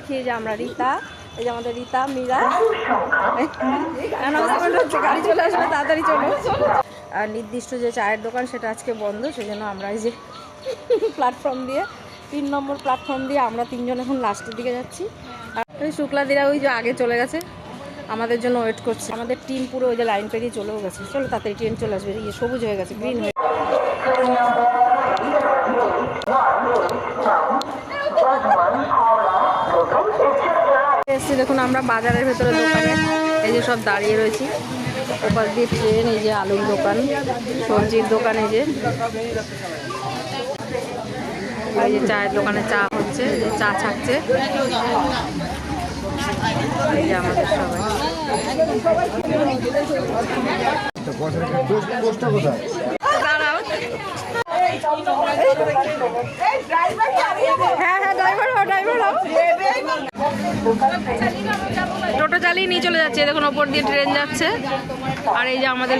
দেখি যে আমরা রীতা, এই যে আমাদের রীতা, মীরা অ্যানাউন্সমেন্ট হচ্ছে, গাড়ি চলে আসবে, তাড়াতাড়ি চলো। আর নির্দিষ্ট যে চায়ের দোকান সেটা আজকে বন্ধ, সেই জন্য আমরা এই যে প্ল্যাটফর্ম দিয়ে 3 নম্বর প্ল্যাটফর্ম দিয়ে আমরা 3 জন এখন লাস্টের দিকে যাচ্ছি। আর ওই শুক্লাদিরা ওই যে আগে চলে গেছে, আমাদের জন্য ওয়েট করছে। আমাদের টিম পুরো ওই যে লাইন পেরিয়ে চলেও গেছে। চলো তাড়াতাড়ি, ট্রেন চলে আসবে, ইয়ে সবুজ হয়ে গেছে, গ্রিন হয়ে এসছি। দেখুন আমরা বাজারের ভেতরে দোকানে এই যে সব দাঁড়িয়ে রয়েছি, ওপাশ দিয়ে ট্রেন, এই যে আলুর দোকান, সবজির দোকান, এই যে চায়ের দোকানে চা হচ্ছে, চা ছাকছে এই যে আমাদের সবাই। দাঁড়াও, হ্যাঁ হ্যাঁ, ড্রাইভার হও, ড্রাইভার হও। টোটো চালিয়ে নিয়ে চলে যাচ্ছে, দেখুন ওপর দিয়ে ট্রেন যাচ্ছে। আর এই যে আমাদের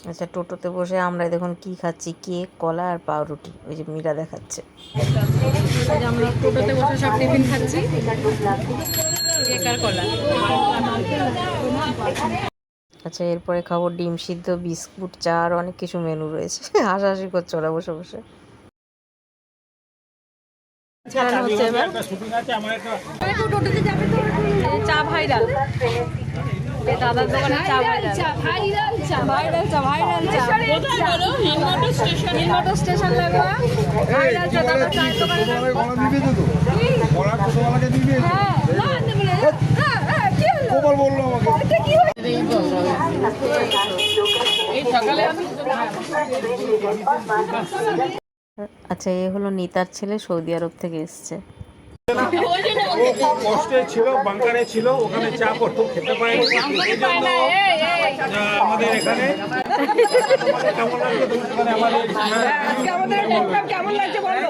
আচ্ছা, টোটোতে বসে আমরা দেখুন কি খাচ্ছি, কেক, কলা আর পাউরুটি। ওই যে মীরা দেখাচ্ছে, আমরা টোটোতে বসে সব টিফিন খাচ্ছি, কেক আর কলা। আচ্ছা, এরপরে খাবো ডিম সিদ্ধ, বিস্কুট, চা আর অনেক কিছু মেনু রয়েছে। হাসাহাসি করছে ওরা বসে বসে। চা ভাইরাল, দাদার দোকানে চা ভাইরাল, ভাইরাল চা, ভাইরাল চা, হিন্দমোটর স্টেশন লাগোয়া ভাইরাল চা। দাদার চায়ের দোকানে আচ্ছা, এ হলো নিতার ছেলে, সৌদি আরব থেকে এসছে। কষ্টে ছিল, বাংকারে ছিল, ওখানে চা করতো, খেতে পারেনি। আমাদের এখানে কেমন লাগছে বলো?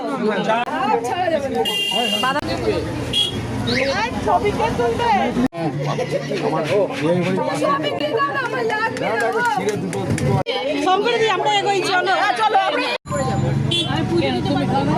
আমরা এগোই, চলো চলো।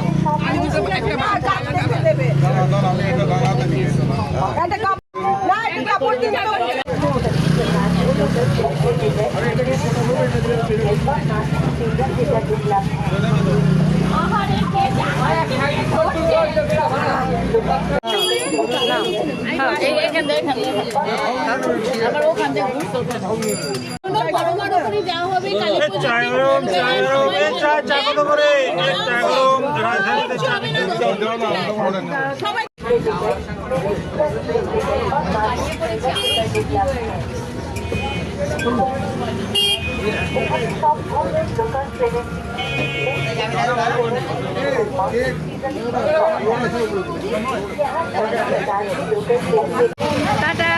টাটা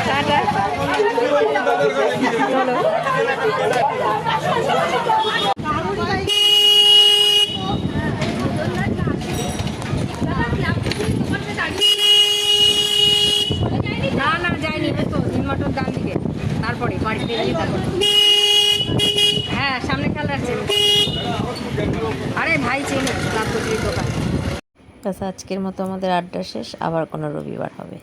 টাটা, চলো। না না যাইনি, তো হিন্দমোটর ডান দিকে, তারপরে বাড়িতে গিয়ে তারপরে। হ্যাঁ, সামনে খেয়াল রাখছে। আরে ভাই চেনে লাভ করছি দোকান। আজকের মতো আমাদের আড্ডা শেষ, আবার কোনো রবিবার হবে।